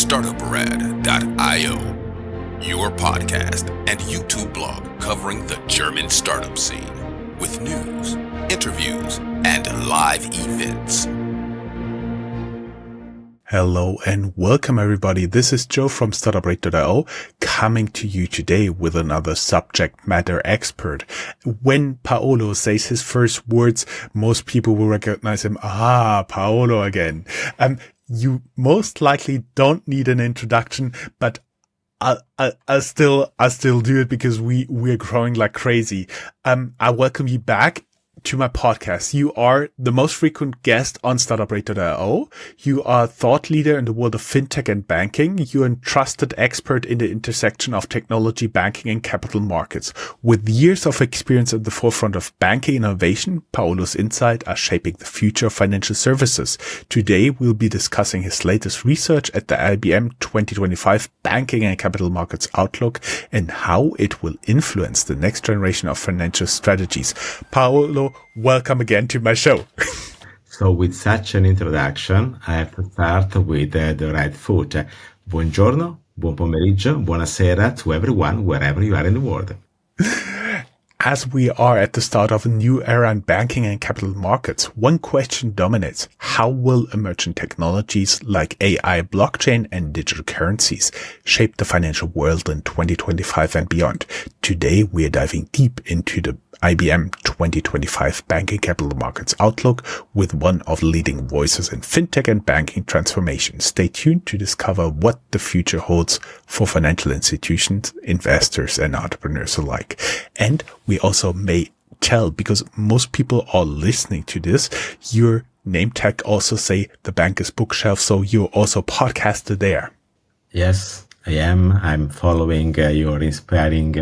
Startuprad.io, your podcast and YouTube blog covering the German startup scene with news, interviews, and live events. Hello and welcome everybody. This is Joe from Startuprad.io coming to you today with another subject matter expert. When Paolo says his first words, most people will recognize him. Paolo again. You most likely don't need an introduction, but I'll still do it because we're growing like crazy. I welcome you back to my podcast. You are the most frequent guest on Startuprad.io. You are a thought leader in the world of fintech and banking. You're a trusted expert in the intersection of technology, banking, and capital markets. With years of experience at the forefront of banking innovation, Paolo's insights are shaping the future of financial services. Today, we'll be discussing his latest research at the IBM 2025 Banking and Capital Markets Outlook and how it will influence the next generation of financial strategies. Paolo, welcome again to my show. So with such an introduction, I have to start with the right foot. Buongiorno, buon pomeriggio, buonasera to everyone, wherever you are in the world. As we are at the start of a new era in banking and capital markets, one question dominates. How will emerging technologies like AI, blockchain, and digital currencies shape the financial world in 2025 and beyond? Today, we are diving deep into the IBM 2025 Banking Capital Markets Outlook with one of the leading voices in fintech and banking transformation. Stay tuned to discover what the future holds for financial institutions, investors, and entrepreneurs alike. And we also may tell, because most people are listening to this, your name tag also say the banker's bookshelf, so you're also podcaster there. Yes, I am. I'm following your inspiring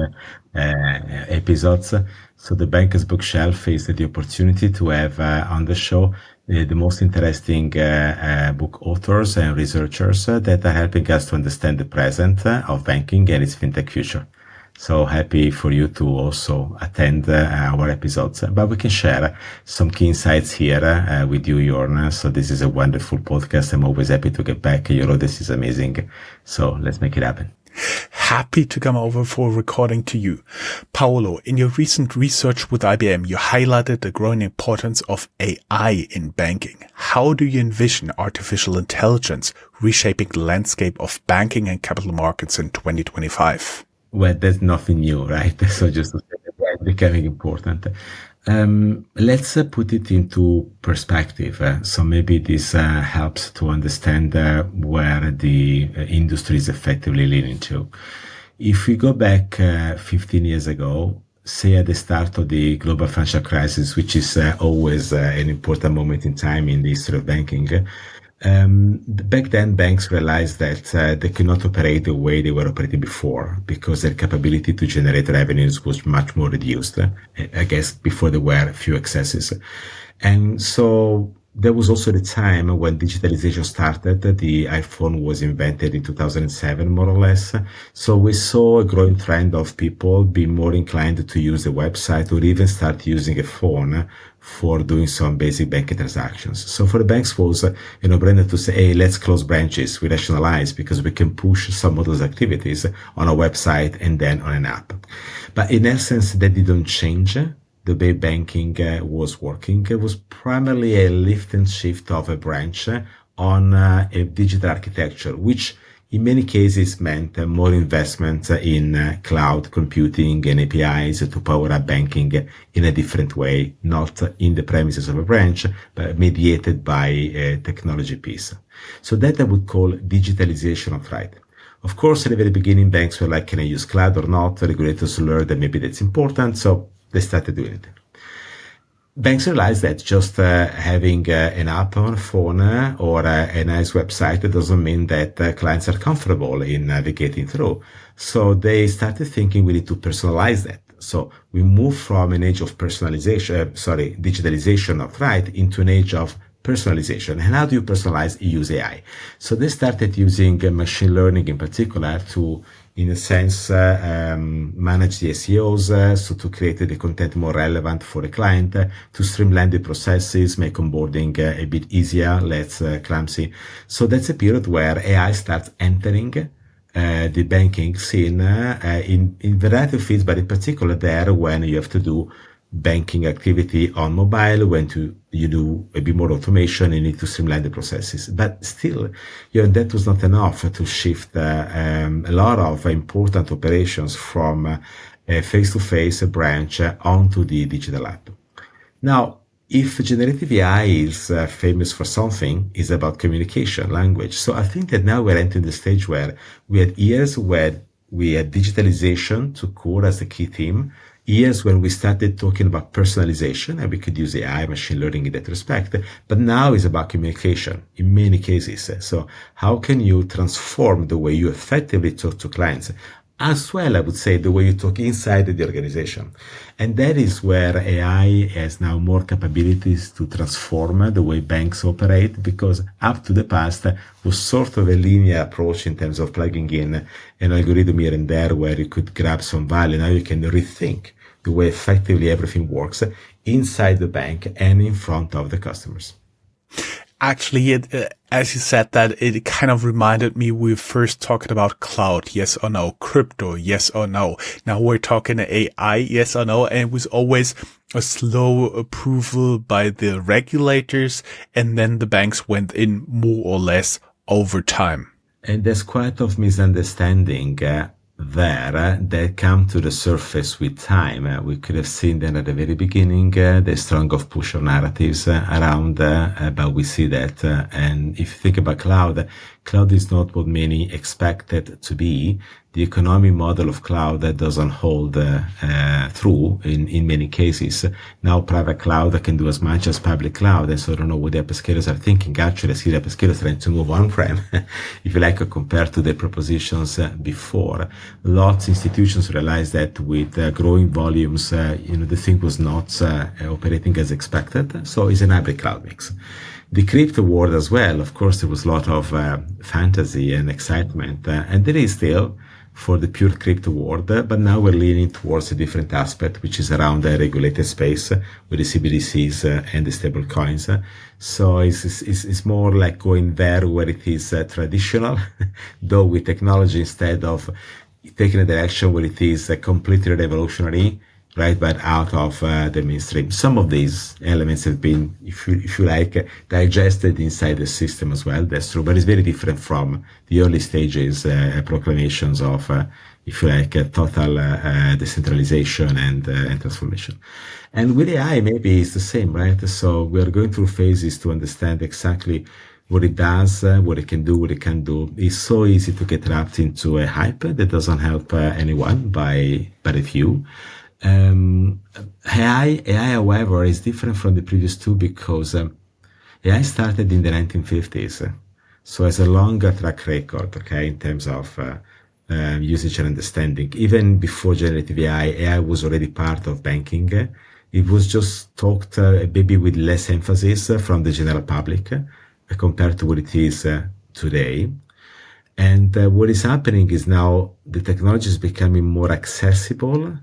episodes. So the Banker's Bookshelf is the opportunity to have on the show the most interesting book authors and researchers that are helping us to understand the present of banking and its fintech future. So happy for you to also attend our episodes. But we can share some key insights here with you, Jörn. So this is a wonderful podcast. I'm always happy to get back. This is amazing. So let's make it happen. Happy to come over for recording to you. Paolo, in your recent research with IBM, you highlighted the growing importance of AI in banking. How do you envision artificial intelligence reshaping the landscape of banking and capital markets in 2025? Well, that's nothing new, right? So just to say that it's becoming important. Let's put it into perspective. So maybe this helps to understand where the industry is effectively leading to. If we go back 15 years ago, say at the start of the global financial crisis, which is always an important moment in time in the history of banking, back then banks realized that they could not operate the way they were operating before because their capability to generate revenues was much more reduced. I guess before there were few excesses. And so there was also the time when digitalization started. The iPhone was invented in 2007, more or less. So we saw a growing trend of people being more inclined to use the website or even start using a phone for doing some basic banking transactions. So for the banks was a no-brainer to say, hey, let's close branches, we rationalize because we can push some of those activities on a website and then on an app. But in essence, that didn't change the way banking was working. It was primarily a lift and shift of a branch on a digital architecture, which in many cases meant more investment in cloud computing and APIs to power up banking in a different way, not in the premises of a branch, but mediated by a technology piece. So that I would call digitalization of right. Of course, at the very beginning, banks were like, can I use cloud or not? Regulators learned that maybe that's important, so they started doing it. Banks realized that just having an app on a phone or a nice website doesn't mean that clients are comfortable in navigating through. So they started thinking we need to personalize that. So we moved from an age of digitalization of right into an age of personalization. And how do you personalize? You use AI. So they started using machine learning in particular to in a sense, manage the SEOs, so to create the content more relevant for the client, to streamline the processes, make onboarding a bit easier, less clumsy. So that's a period where AI starts entering the banking scene in variety of fields, but in particular there when you have to do banking activity on mobile, when you do a bit more automation, you need to streamline the processes. But still, that was not enough to shift a lot of important operations from a face-to-face branch onto the digital app. Now, if generative AI is famous for something, it's about communication, language. So I think that now we're entering the stage where we had years where we had digitalization to core as the key theme, years when we started talking about personalization, and we could use AI, machine learning in that respect. But now it's about communication in many cases. So how can you transform the way you effectively talk to clients? As well, I would say, the way you talk inside the organization. And that is where AI has now more capabilities to transform the way banks operate, because up to the past was sort of a linear approach in terms of plugging in an algorithm here and there where you could grab some value. Now you can rethink the way effectively everything works inside the bank and in front of the customers. Actually, as you said that, it kind of reminded me we first talked about cloud, yes or no, crypto, yes or no. Now we're talking AI, yes or no, and it was always a slow approval by the regulators, and then the banks went in more or less over time. And there's quite of misunderstanding there that come to the surface with time. We could have seen that at the very beginning, the strong of push of narratives around, but we see that. And if you think about cloud is not what many expect it to be. The economic model of cloud that doesn't hold through in many cases. Now private cloud can do as much as public cloud, and so I don't know what the hyperscalers are thinking. Actually, I see the hyperscalers trying to move on-prem, if you like, compared to the propositions before. Lots of institutions realized that with growing volumes, the thing was not operating as expected. So it's an hybrid cloud mix. The crypto world as well, of course, there was a lot of fantasy and excitement, and there is still for the pure crypto world, but now we're leaning towards a different aspect, which is around the regulated space with the CBDCs and the stable coins. So it's more like going there where it is traditional, though with technology, instead of taking a direction where it is completely revolutionary, right, but out of the mainstream. Some of these elements have been, if you like, digested inside the system as well. That's true, but it's very different from the early stages, proclamations of, if you like, total decentralization and transformation. And with AI, maybe it's the same, right? So we are going through phases to understand exactly what it does, what it can do, what it can do. It's so easy to get wrapped into a hype that doesn't help anyone but a few. AI, however, is different from the previous two because AI started in the 1950s, so has a longer track record, okay, in terms of usage and understanding. Even before generative AI was already part of banking. It was just talked maybe with less emphasis from the general public compared to what it is today. And what is happening is now the technology is becoming more accessible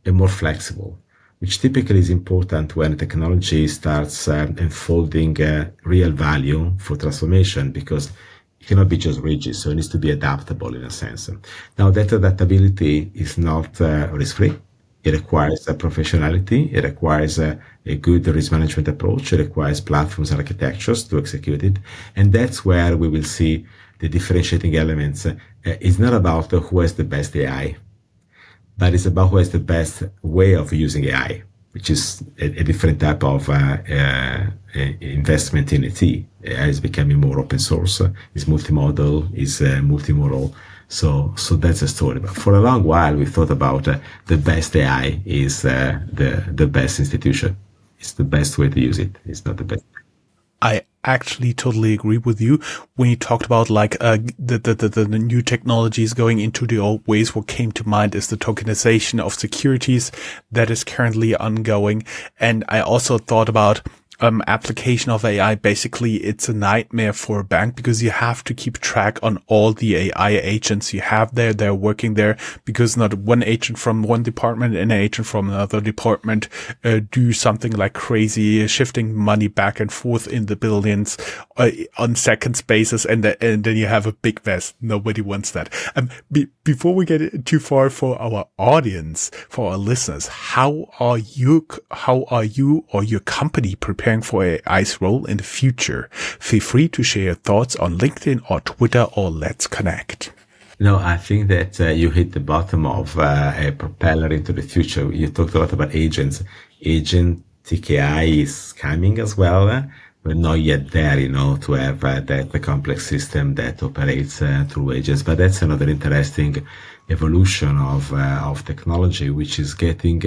and more flexible, which typically is important when technology starts unfolding real value for transformation, because it cannot be just rigid, so it needs to be adaptable in a sense. Now, that adaptability is not risk-free. It requires professionality. It requires a good risk management approach. It requires platforms and architectures to execute it. And that's where we will see the differentiating elements. It's not about who has the best AI, but it's about who has the best way of using AI, which is a different type of investment in IT. AI is becoming more open source, is multimodal, is multimodal. So that's a story. But for a long while, we thought about the best AI is the best institution. It's the best way to use it. It's not the best. I actually totally agree with you when you talked about like the new technologies going into the old ways. What came to mind is the tokenization of securities that is currently ongoing. And I also thought about application of AI, basically it's a nightmare for a bank because you have to keep track on all the AI agents you have there. They're working there because not one agent from one department and an agent from another department do something like crazy, shifting money back and forth in the billions on seconds basis, and then you have a big mess. Nobody wants that. Before we get too far, for our audience, for our listeners, how are you or your company preparing for AI's role in the future? Feel free to share your thoughts on LinkedIn or Twitter, or let's connect. No, I think that you hit the bottom of a propeller into the future. You talked a lot about agents. Agent TKI is coming as well. We're not yet there, to have that complex system that operates through agents. But that's another interesting evolution of technology, which is getting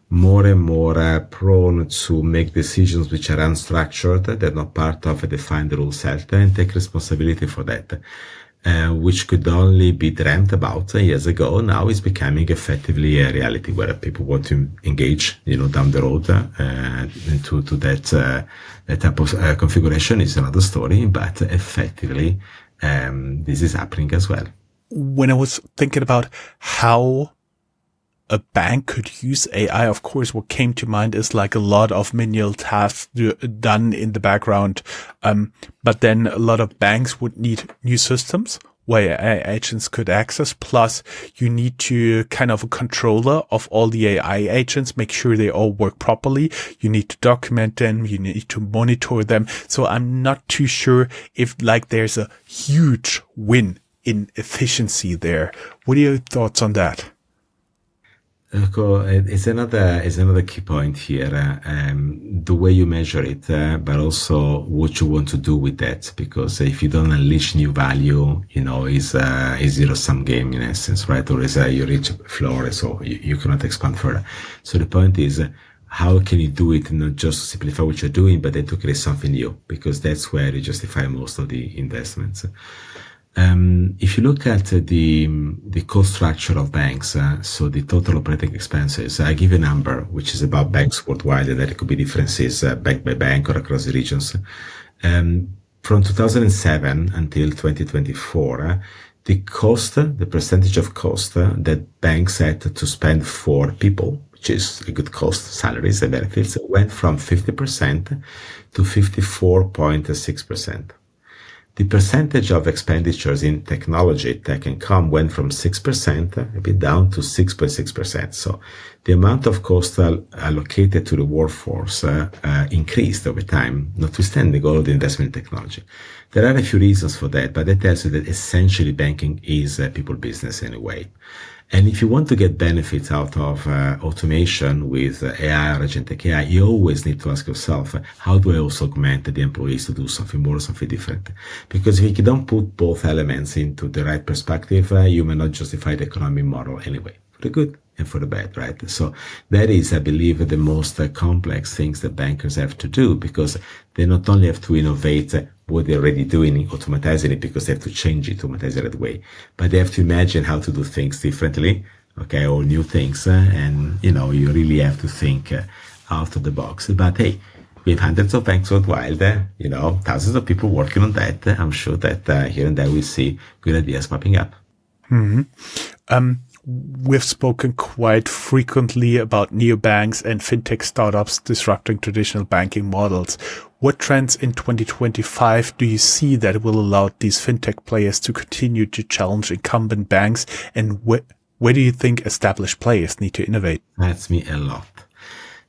more and more prone to make decisions which are unstructured, they're not part of a defined rule set, and take responsibility for that. Which could only be dreamt about years ago, now is becoming effectively a reality where people want to engage, down the road into that type of configuration is another story, but effectively this is happening as well. When I was thinking about how a bank could use AI, of course, what came to mind is like a lot of manual tasks done in the background. But then a lot of banks would need new systems where AI agents could access. Plus, you need to kind of a controller of all the AI agents, make sure they all work properly. You need to document them. You need to monitor them. So I'm not too sure if like there's a huge win in efficiency there. What are your thoughts on that? It's another key point here, the way you measure it, but also what you want to do with that. Because if you don't unleash new value, is zero-sum game in essence, right? Or is you reach a floor, so you cannot expand further. So the point is, how can you do it, not just simplify what you're doing, but then to create something new? Because that's where you justify most of the investments. If you look at the cost structure of banks, so the total operating expenses, I give a number which is about banks worldwide, and there could be differences bank by bank or across the regions. From 2007 until 2024, the percentage of cost that banks had to spend for people, which is a good cost, salaries and benefits, went from 50% to 54.6%. The percentage of expenditures in technology, tech and com, went from 6%, a bit down to 6.6%. So the amount of cost allocated to the workforce increased over time, notwithstanding all of the investment in technology. There are a few reasons for that, but that tells you that essentially banking is a people business anyway. And if you want to get benefits out of automation with AI or agentic AI, you always need to ask yourself, how do I also augment the employees to do something more, something different? Because if you don't put both elements into the right perspective, you may not justify the economic model anyway, for the good and for the bad, right? So that is, I believe, the most complex things that bankers have to do, because they not only have to innovate what they're already doing, automatizing it, because they have to change it, automatize it that way, but they have to imagine how to do things differently, okay, or new things, and you really have to think out of the box. But hey, we have hundreds of banks worldwide, thousands of people working on that. I'm sure that here and there we see good ideas popping up. We've spoken quite frequently about neobanks and fintech startups disrupting traditional banking models. What trends in 2025 do you see that will allow these fintech players to continue to challenge incumbent banks, and where do you think established players need to innovate? That's me a lot.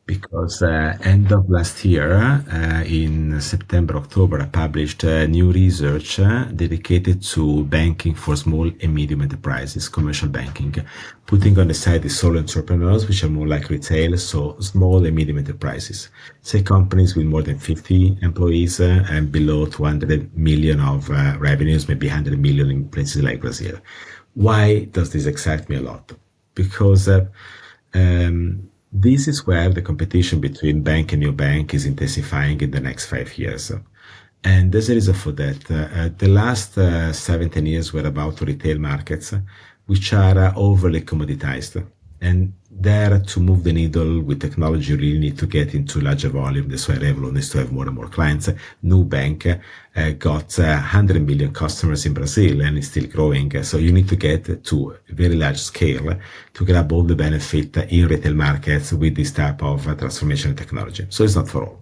Because end of last year, in September, October, I published new research dedicated to banking for small and medium enterprises, commercial banking, putting on the side the solo entrepreneurs, which are more like retail, so small and medium enterprises. Say companies with more than 50 employees and below 200 million of revenues, maybe 100 million in places like Brazil. Why does this excite me a lot? Because this is where the competition between bank and neobank is intensifying in the next 5 years. And there's a reason for that. The last 17 years were about retail markets, which are overly commoditized. And there to move the needle with technology, you really need to get into larger volume. That's why Revolut needs to have more and more clients. Nubank got 100 million customers in Brazil and is still growing. So you need to get to a very large scale to grab all the benefit in retail markets with this type of transformation technology. So it's not for all.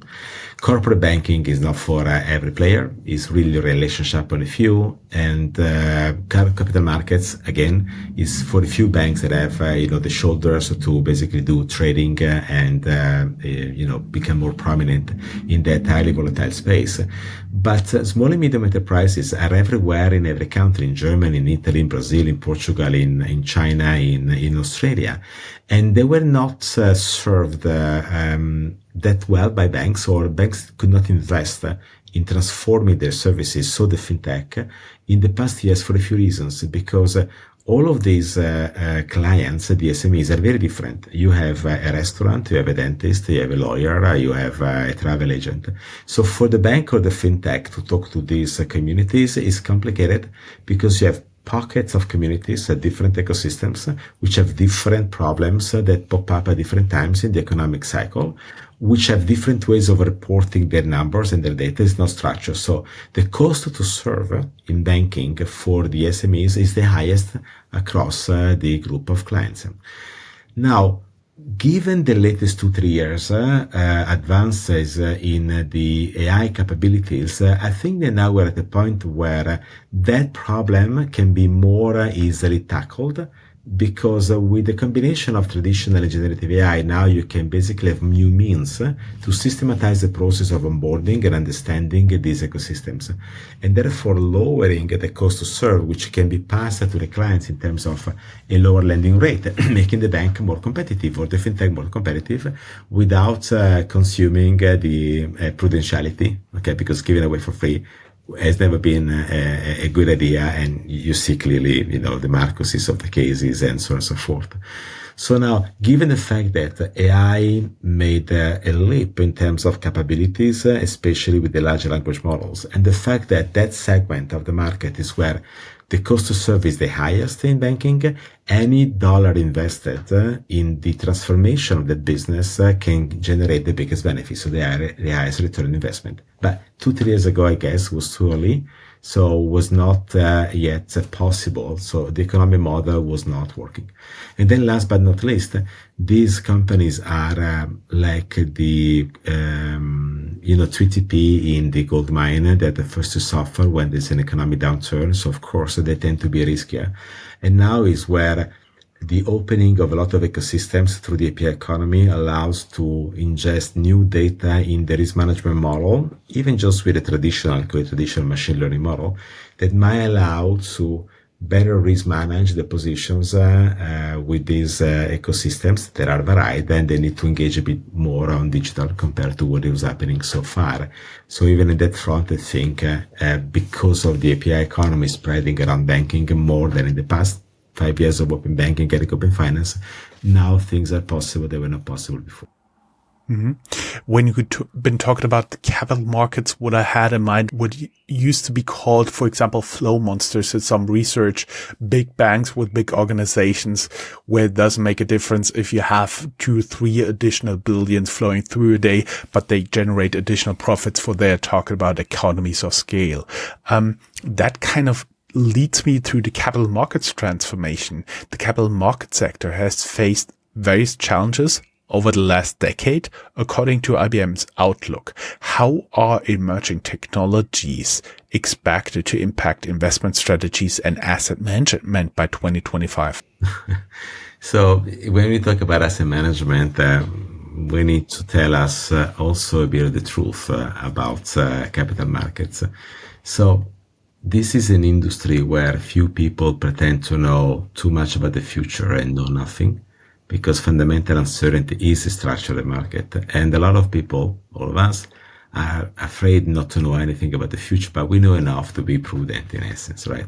Corporate banking is not for every player. It's really a relationship on a few. And capital markets, again, is for a few banks that have, the shoulders to basically do trading and, become more prominent in that highly volatile space. But small and medium enterprises are everywhere in every country, in Germany, in Italy, in Brazil, in Portugal, in China, in Australia. And they were not served that well by banks, or banks could not invest in transforming their services, so the fintech, in the past years for a few reasons, because all of these clients, the SMEs, are very different. You have a restaurant, you have a dentist, you have a lawyer, you have a travel agent. So for the bank or the fintech to talk to these communities is complicated, because you have pockets of communities, different ecosystems, which have different problems that pop up at different times in the economic cycle, which have different ways of reporting their numbers, and their data is not structured. So the cost to serve in banking for the SMEs is the highest across the group of clients. Now, given the latest 2-3 years advances in the AI capabilities, I think that now we're at a point where that problem can be more easily tackled, because with the combination of traditional and generative AI, now you can basically have new means to systematize the process of onboarding and understanding these ecosystems, and therefore lowering the cost to serve, which can be passed to the clients in terms of a lower lending rate, making the bank more competitive or the fintech more competitive without consuming the prudentiality, okay, because giving away for free has never been a good idea, and you see clearly, the Marcuses of the cases and so on and so forth. So now, given the fact that AI made a leap in terms of capabilities, especially with the large language models, and the fact that that segment of the market is where the cost to serve is the highest in banking, any dollar invested in the transformation of that business can generate the biggest benefit, so the highest return on investment. But 2-3 years ago, I guess, was too early, so was not yet possible. So the economic model was not working. And then last but not least, these companies are like the 3TP in the gold mine. They're the first to suffer when there's an economic downturn. So of course they tend to be riskier. And now is where the opening of a lot of ecosystems through the API economy allows to ingest new data in the risk management model, even just with a traditional machine learning model, that might allow to better risk manage the positions with these ecosystems that are varied, and they need to engage a bit more on digital compared to what was happening so far. So even in that front, I think because of the API economy spreading around banking more than in the past 5 years of open banking, getting open finance, now things are possible that were not possible before. Mm-hmm. When you've been talking about the capital markets, what I had in mind, what used to be called, for example, flow monsters in some research, big banks with big organizations, where it doesn't make a difference if you have 2-3 additional billions flowing through a day, but they generate additional profits for their talking about economies of scale. That kind of leads me to the capital markets transformation. The capital market sector has faced various challenges over the last decade, according to IBM's outlook. How are emerging technologies expected to impact investment strategies and asset management by 2025? So when we talk about asset management, we need to tell us also a bit of the truth about capital markets. So this is an industry where few people pretend to know too much about the future and know nothing, because fundamental uncertainty is the structure of the market. And a lot of people, all of us, are afraid not to know anything about the future, but we know enough to be prudent in essence, right?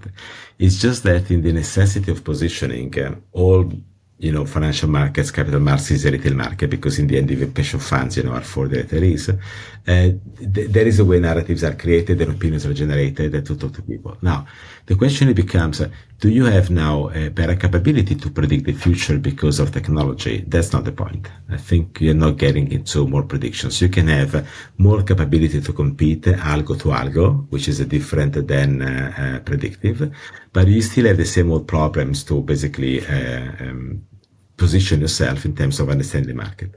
It's just that in the necessity of positioning, all financial markets, capital markets is a retail market because in the end, even pension funds, are for the retirees. There is a way narratives are created and opinions are generated to talk to people. Now, the question becomes, do you have now a better capability to predict the future because of technology? That's not the point. I think you're not getting into more predictions. You can have more capability to compete algo to algo, which is different than predictive, but you still have the same old problems to basically position yourself in terms of understanding the market.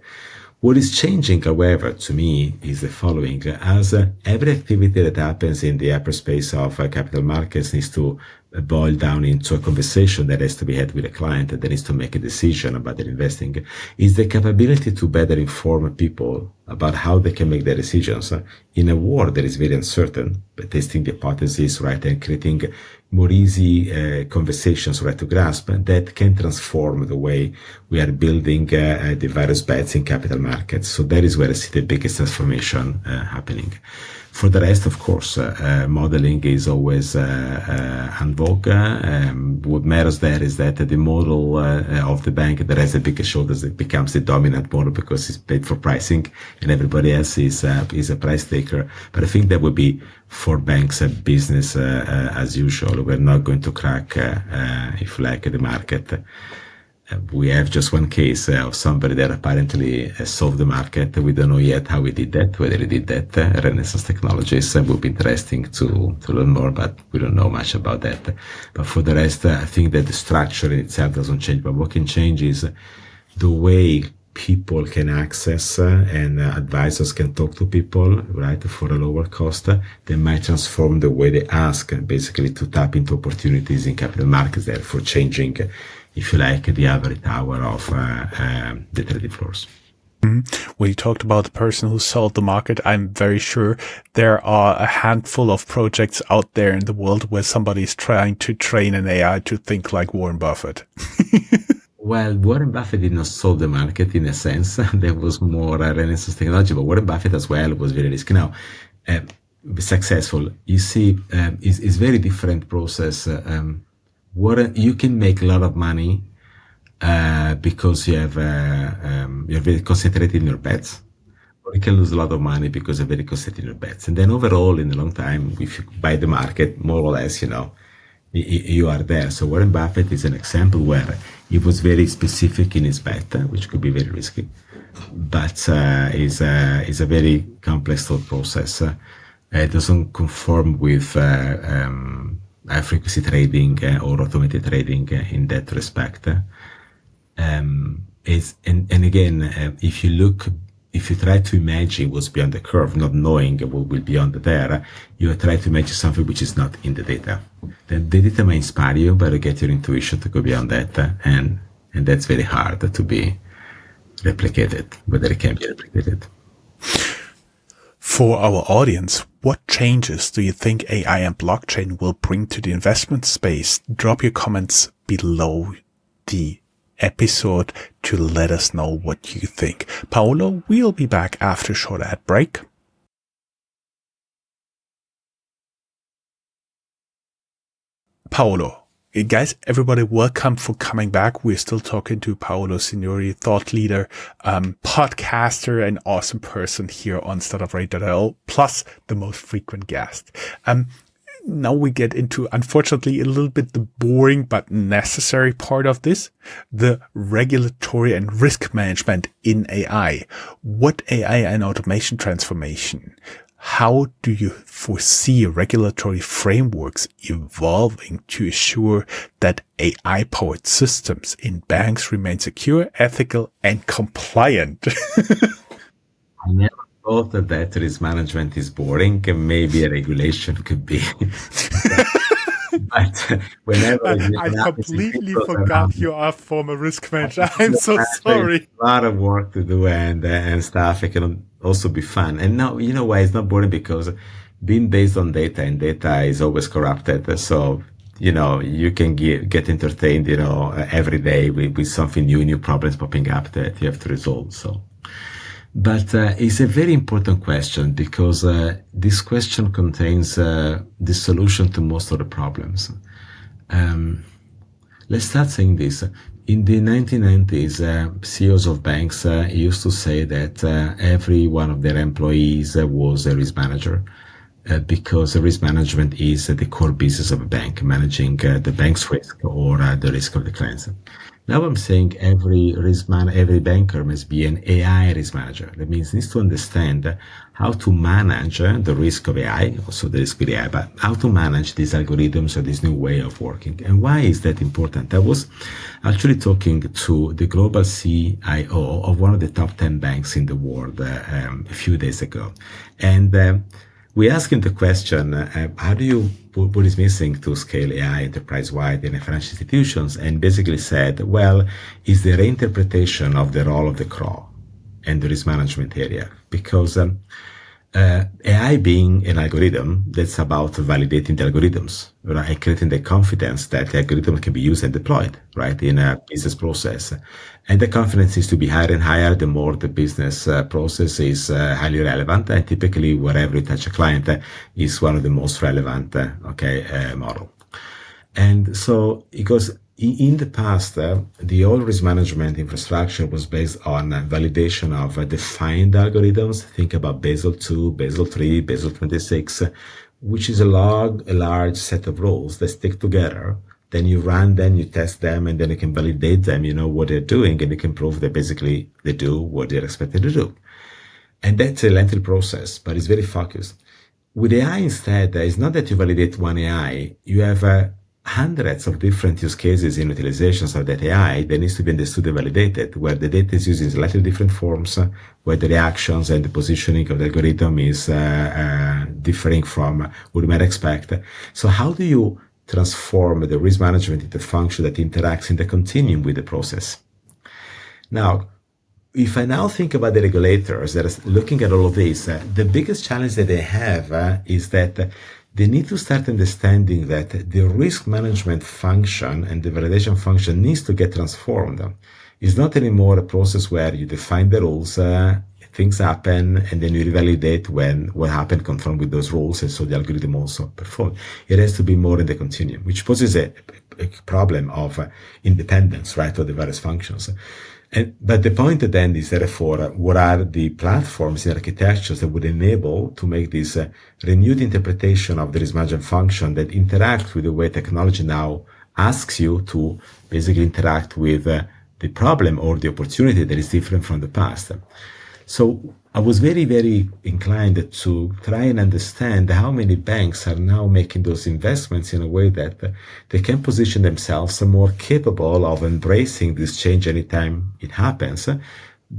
What is changing, however, to me is the following. As every activity that happens in the upper space of capital markets needs to boil down into a conversation that has to be had with a client that needs to make a decision about their investing, is the capability to better inform people about how they can make their decisions in a world that is very uncertain, but testing the hypotheses, right, and creating more easy conversations, right, to grasp that can transform the way we are building the various bets in capital markets. So that is where I see the biggest transformation happening. For the rest, of course, modeling is always en vogue. What matters there is that the model of the bank that has the biggest shoulders, it becomes the dominant model because it's paid for pricing, and everybody else is a price taker. But I think that would be for banks a business as usual. We're not going to crack, if you like, the market. We have just one case of somebody that apparently solved the market. We don't know yet how he did that, whether he did that. Renaissance Technologies would be interesting to learn more, but we don't know much about that. But for the rest, I think that the structure in itself doesn't change. But what can change is the way people can access and advisors can talk to people, right, for a lower cost. They might transform the way they ask, basically, to tap into opportunities in capital markets, therefore changing, if you like, the average hour of the trading floors. When you talked about the person who sold the market, I'm very sure there are a handful of projects out there in the world where somebody's trying to train an AI to think like Warren Buffett. Well, Warren Buffett did not solve the market in a sense. There was more Renaissance technology, but Warren Buffett as well was very risky. Now, successful, you see, is very different process. Warren, you can make a lot of money because you're very concentrated in your bets, or you can lose a lot of money because you're very concentrated in your bets. And then overall, in the long time, if you buy the market, more or less, you are there. So Warren Buffett is an example where he was very specific in his bet, which could be very risky, but is a very complex thought process. It doesn't conform with high frequency trading or automated trading in that respect. And again, if you try to imagine what's beyond the curve, not knowing what will be beyond there, you try to imagine something which is not in the data. Then the data may inspire you, but you get your intuition to go beyond that, and that's very hard to be replicated, whether it can be replicated. For our audience, what changes do you think AI and blockchain will bring to the investment space? Drop your comments below the episode to let us know what you think. Paolo, we'll be back after a short ad break. Paolo, guys, everybody, welcome for coming back. We're still talking to Paolo Sironi, thought leader, podcaster, and awesome person here on Startuprad.io, plus the most frequent guest. Now we get into, unfortunately, a little bit the boring but necessary part of this, the regulatory and risk management in AI. What AI and automation transformation? How do you foresee regulatory frameworks evolving to assure that AI-powered systems in banks remain secure, ethical, and compliant? I never thought that risk management is boring. Maybe a regulation could be. But whenever I completely forgot you are former risk manager. I'm so sorry. A lot of work to do and stuff. It can also be fun. And now, you know why it's not boring? Because being based on data, and data is always corrupted. So, you can get entertained, every day with something new problems popping up that you have to resolve. So, but it's a very important question because this question contains the solution to most of the problems. Let's start saying this. In the 1990s, CEOs of banks used to say that every one of their employees was a risk manager. Because risk management is the core business of a bank, managing the bank's risk or the risk of the clients. Now I'm saying every banker must be an AI risk manager. That means needs to understand how to manage the risk of AI, also the risk with AI, but how to manage these algorithms or this new way of working. And why is that important? I was actually talking to the global CIO of one of the top 10 banks in the world a few days ago. And we asked him the question, how do you, what is missing to scale AI enterprise-wide in financial institutions? And basically said, well, is the reinterpretation of the role of the CRO and the risk management area. Because AI being an algorithm, that's about validating the algorithms, right? And creating the confidence that the algorithm can be used and deployed, right, in a business process. And the confidence is to be higher and higher the more the business process is highly relevant. And typically, wherever you touch a client is one of the most relevant, model. And so it goes, in the past, the old risk management infrastructure was based on validation of defined algorithms. Think about Basel II, Basel III, Basel 26, which is a large set of rules that stick together. Then you run them, you test them, and then you can validate them. You know what they're doing, and you can prove that basically they do what they're expected to do. And that's a lengthy process, but it's very focused. With AI instead, it's not that you validate one AI. You have hundreds of different use cases in utilizations of that AI that needs to be understood and validated, where the data is used in slightly different forms, where the reactions and the positioning of the algorithm is differing from what you might expect. So how do you transform the risk management into a function that interacts in the continuum with the process? Now, if I now think about the regulators that are looking at all of this, the biggest challenge that they have is that they need to start understanding that the risk management function and the validation function needs to get transformed. It's not anymore a process where you define the rules, things happen, and then you revalidate when what happened conform with those rules, and so the algorithm also performs. It has to be more in the continuum, which poses a problem of independence, right, of the various functions. But the point then is, therefore, what are the platforms and architectures that would enable to make this renewed interpretation of the risk management function that interact with the way technology now asks you to basically interact with the problem or the opportunity that is different from the past. So I was very, very inclined to try and understand how many banks are now making those investments in a way that they can position themselves more capable of embracing this change anytime it happens,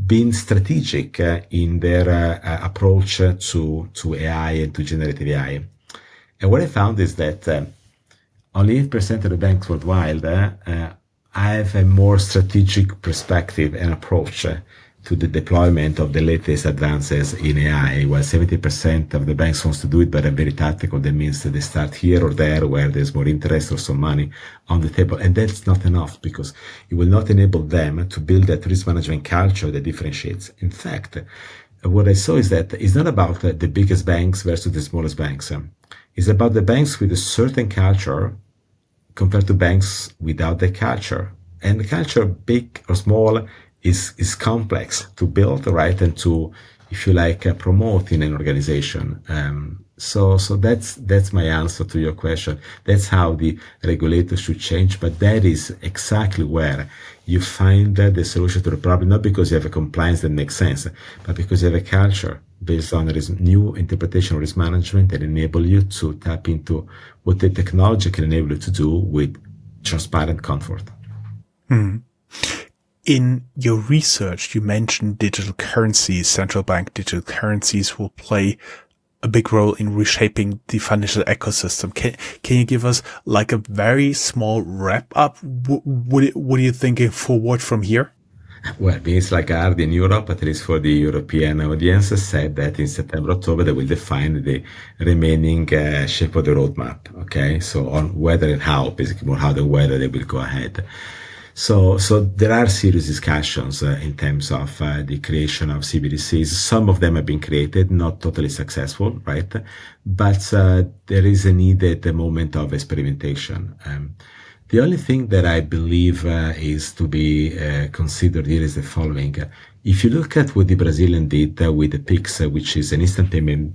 being strategic in their approach to AI and to generative AI. And what I found is that only 8% of the banks worldwide have a more strategic perspective and approach to the deployment of the latest advances in AI, while 70% of the banks wants to do it, but are very tactical. That means that they start here or there where there's more interest or some money on the table. And that's not enough, because it will not enable them to build that risk management culture that differentiates. In fact, what I saw is that it's not about the biggest banks versus the smallest banks. It's about the banks with a certain culture compared to banks without the culture. And the culture, big or small, is complex to build, right, and to, if you like, promote in an organization. So that's my answer to your question. That's how the regulators should change, but that is exactly where you find the solution to the problem, not because you have a compliance that makes sense, but because you have a culture based on this new interpretation of risk management that enable you to tap into what the technology can enable you to do with transparent comfort. In your research, you mentioned digital currencies. Central bank digital currencies will play a big role in reshaping the financial ecosystem. Can you give us like a very small wrap up? What are you thinking forward from here? Well, Minister Lagarde in Europe, at least for the European audience, said that in September, October, they will define the remaining shape of the roadmap. Okay, so on whether and how, basically more how than whether they will go ahead. So there are serious discussions in terms of the creation of CBDCs. Some of them have been created, not totally successful, right? But there is a need at the moment of experimentation. The only thing that I believe is to be considered here is the following. If you look at what the Brazilian did with the PIX, which is an instant payment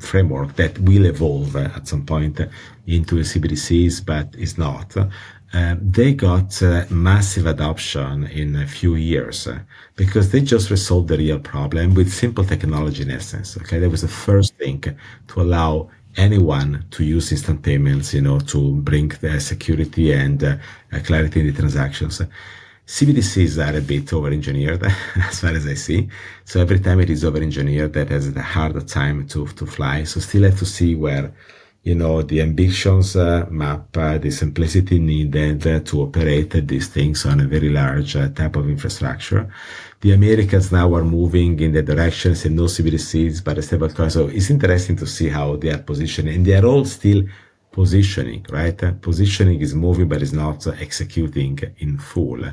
framework that will evolve at some point into a CBDCs, but is not, they got massive adoption in a few years because they just resolved the real problem with simple technology in essence. Okay, that was the first thing to allow anyone to use instant payments, to bring the security and clarity in the transactions. CBDCs are a bit over-engineered as far as I see. So every time it is over-engineered, that has a harder time to fly. So still have to see where, the ambitions map the simplicity needed to operate these things on a very large type of infrastructure. The Americans now are moving in the direction, say no CBDCs, but a stablecoin. So it's interesting to see how they are positioning, and they are all still positioning, right? Positioning is moving, but is not executing in full.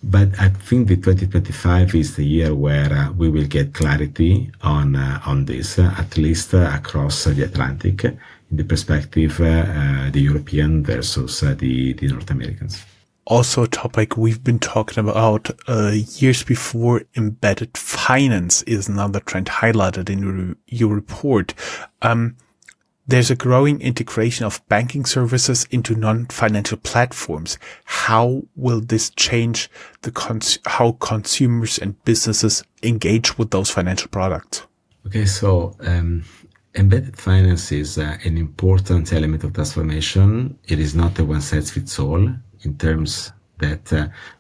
But I think the 2025 is the year where we will get clarity on this, at least across the Atlantic, in the perspective the European versus the North Americans. Also a topic we've been talking about years before. Embedded finance is another trend highlighted in your report. There's a growing integration of banking services into non-financial platforms. How will this change how consumers and businesses engage with those financial products? Okay, so embedded finance is an important element of transformation. It is not a one-size-fits-all in terms that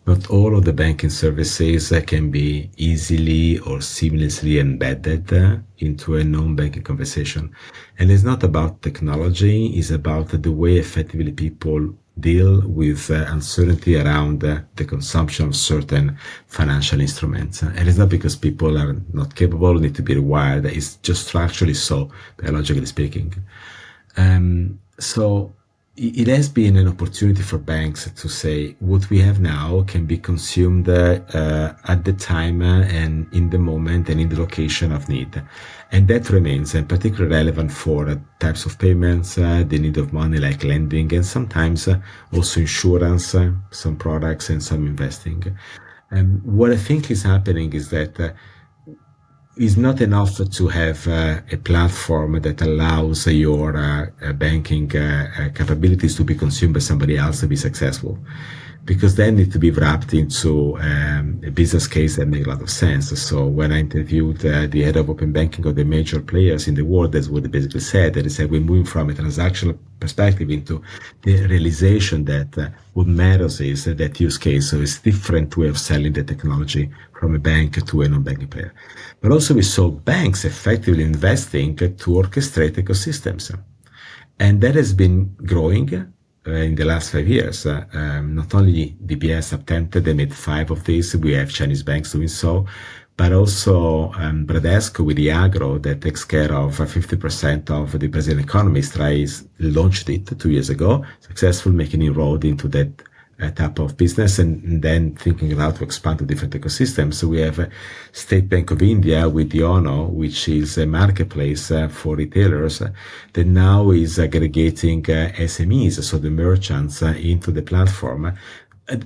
not all of the banking services can be easily or seamlessly embedded into a non-banking conversation. And it's not about technology, it's about the way effectively people deal with uncertainty around the consumption of certain financial instruments. And it's not because people are not capable, need to be rewired, it's just structurally so, biologically speaking. So it has been an opportunity for banks to say what we have now can be consumed at the time and in the moment and in the location of need. And that remains particularly relevant for types of payments, the need of money like lending, and sometimes also insurance, some products and some investing. What I think is happening is that it's not enough to have a platform that allows your banking capabilities to be consumed by somebody else to be successful, because they need to be wrapped into a business case that makes a lot of sense. So when I interviewed the head of open banking of the major players in the world, that's what they basically said. They said we're moving from a transactional perspective into the realization that what matters is that use case. So it's different way of selling the technology from a bank to a non-banking player. But also we saw banks effectively investing to orchestrate ecosystems. And that has been growing in the last 5 years. Not only DBS attempted, they made 5 of these. We have Chinese banks doing so, but also Bradesco with the agro that takes care of 50% of the Brazilian economy. Launched it 2 years ago, successful, making inroad into that type of business, and then thinking how to expand to different ecosystems. So we have State Bank of India with Yono, which is a marketplace for retailers that now is aggregating SMEs, so the merchants, into the platform.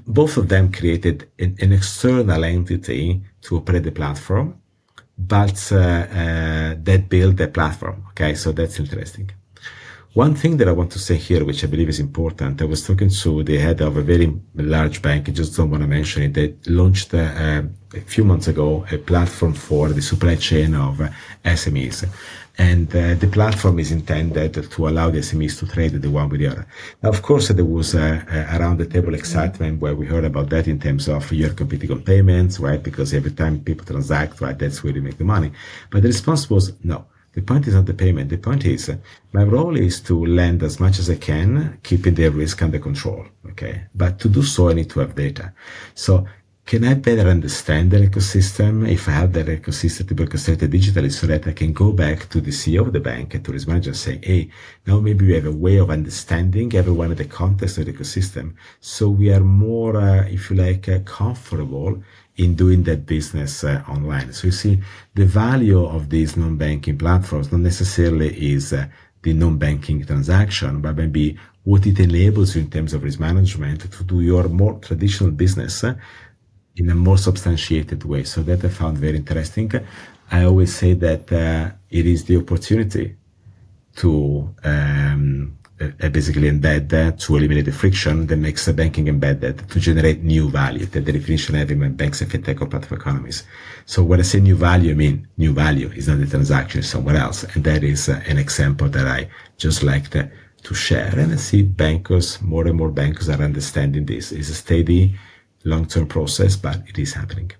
Both of them created an external entity to operate the platform, but that built the platform. Okay, so that's interesting. One thing that I want to say here, which I believe is important, I was talking to the head of a very large bank, I just don't want to mention it, they launched a few months ago a platform for the supply chain of SMEs. And the platform is intended to allow the SMEs to trade the one with the other. Now, of course, there was around the table excitement where we heard about that in terms of you're competing on payments, right? Because every time people transact, right, that's where they make the money. But the response was no. The point is not the payment. The point is my role is to lend as much as I can, keeping the risk under control. Okay. But to do so, I need to have data. So can I better understand the ecosystem if I have that ecosystem to be orchestrated digitally so that I can go back to the CEO of the bank and to his manager and say, hey, now maybe we have a way of understanding everyone in the context of the ecosystem. So we are more, if you like, comfortable in doing that business online. So you see, the value of these non-banking platforms not necessarily is the non-banking transaction, but maybe what it enables you in terms of risk management to do your more traditional business in a more substantiated way. So that I found very interesting. I always say that it is the opportunity to basically embed that, to eliminate the friction that makes the banking embedded, to generate new value, that the definition I have in banks and fintech or platform economies. So when I say new value, I mean new value is not the transaction, it's somewhere else. And that is an example that I just like to share. And I see bankers, more and more bankers are understanding this. It's a steady, long-term process, but it is happening.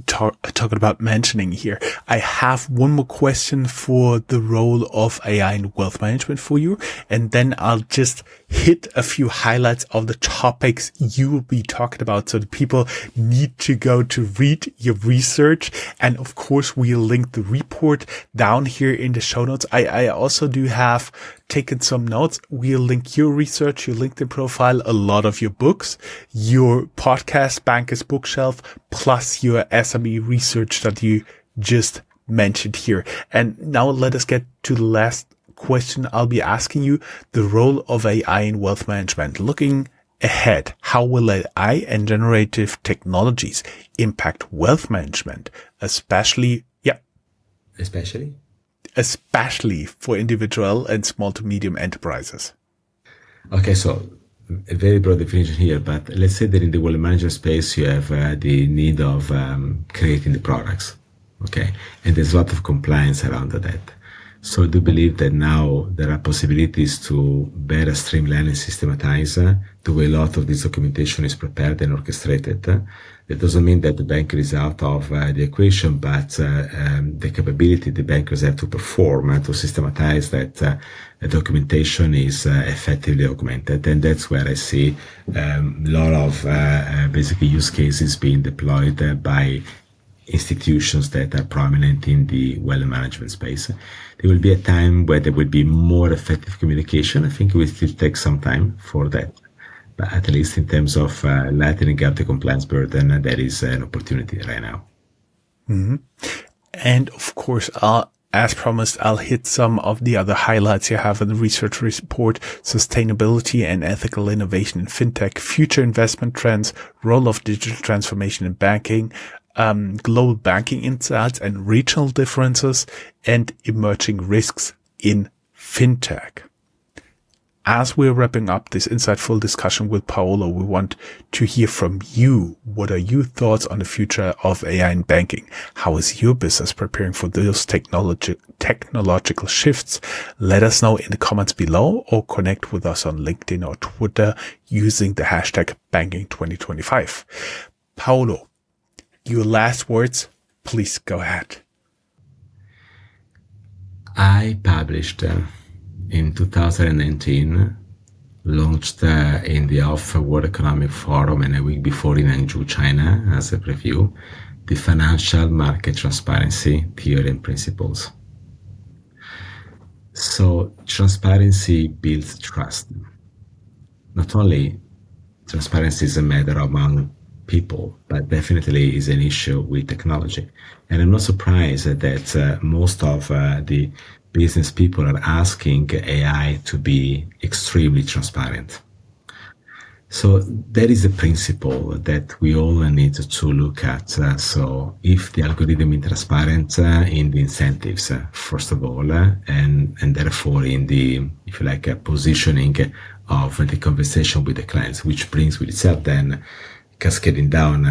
Talking about mentioning here, I have one more question for the role of AI in wealth management for you, and then I'll just hit a few highlights of the topics you will be talking about, so the people need to go to read your research. And of course, we'll link the report down here in the show notes. I also do have taken some notes. We'll link your research, your LinkedIn profile, a lot of your books, your podcast, Banker's Bookshelf, plus your SME research that you just mentioned here. And now let us get to the last question I'll be asking you, the role of AI in wealth management. Looking ahead, how will AI and generative technologies impact wealth management, especially for individual and small to medium enterprises? Okay, so a very broad definition here, but let's say that in the wealth management space, you have the need of creating the products, okay? And there's a lot of compliance around that. So I do believe that now there are possibilities to better streamline and systematize the way a lot of this documentation is prepared and orchestrated. That doesn't mean that the banker is out of the equation, but the capability the bankers have to perform to systematize that the documentation is effectively augmented. And that's where I see a lot of basically use cases being deployed by institutions that are prominent in the wealth management space. There will be a time where there will be more effective communication. I think it will still take some time for that. But at least in terms of lightening up the compliance burden, there is an opportunity right now. Mm-hmm. And of course, as promised, I'll hit some of the other highlights you have in the research report: sustainability and ethical innovation in fintech, future investment trends, role of digital transformation in banking, global banking insights and regional differences, and emerging risks in fintech. As we're wrapping up this insightful discussion with Paolo, we want to hear from you. What are your thoughts on the future of AI in banking? How is your business preparing for those technological shifts? Let us know in the comments below, or connect with us on LinkedIn or Twitter using the hashtag banking2025. Paolo, your last words, please go ahead. I published in 2019, launched in the Alpha World Economic Forum and a week before in Hangzhou, China, as a preview, the Financial Market Transparency Theory and Principles. So transparency builds trust. Not only transparency is a matter among people, but definitely is an issue with technology. And I'm not surprised that most of the business people are asking AI to be extremely transparent. So that is a principle that we all need to look at. So if the algorithm is transparent in the incentives, first of all, and therefore in the, if you like, positioning of the conversation with the clients, which brings with itself then cascading down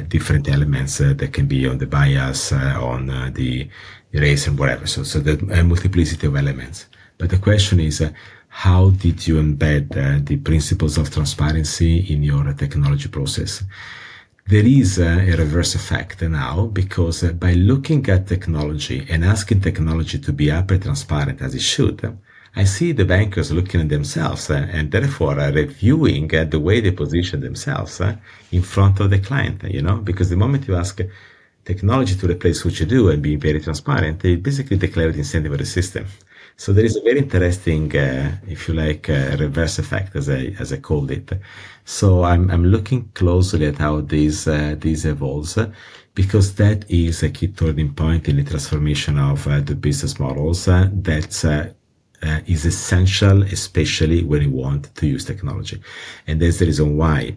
different elements that can be on the bias, on the race and whatever. So that a multiplicity of elements. But the question is, how did you embed the principles of transparency in your technology process? There is a reverse effect now, because by looking at technology and asking technology to be hyper transparent as it should, I see the bankers looking at themselves and therefore reviewing the way they position themselves in front of the client, because the moment you ask technology to replace what you do and be very transparent, they basically declare the incentive of the system. So there is a very interesting, if you like, reverse effect, as I called it. So I'm looking closely at how this evolves, because that is a key turning point in the transformation of the business models that is essential, especially when you want to use technology. And that's the reason why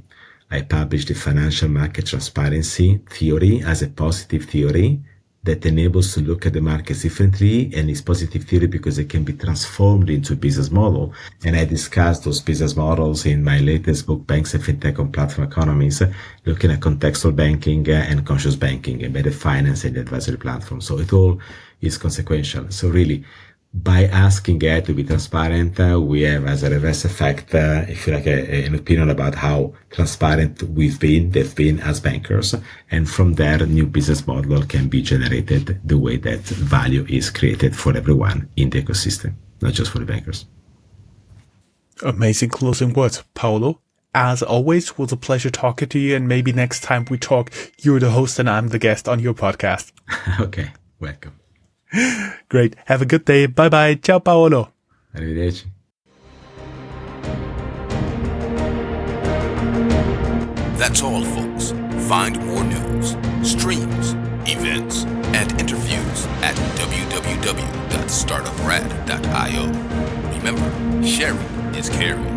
I published the financial market transparency theory as a positive theory that enables to look at the markets differently, and it's positive theory because it can be transformed into a business model. And I discussed those business models in my latest book, Banks and Fintech on Platform Economies, looking at contextual banking and conscious banking, embedded finance and advisory platform. So it all is consequential. So really, by asking it to be transparent, we have as a reverse effect, if you like, an opinion about how transparent they've been as bankers. And from there, new business model can be generated the way that value is created for everyone in the ecosystem, not just for the bankers. Amazing closing words, Paolo. As always, it was a pleasure talking to you, and maybe next time we talk, you're the host and I'm the guest on your podcast. Okay, welcome. Great. Have a good day. Bye-bye. Ciao, Paolo. Arrivederci. That's all, folks. Find more news, streams, events, and interviews at www.startuprad.io. Remember, sharing is caring.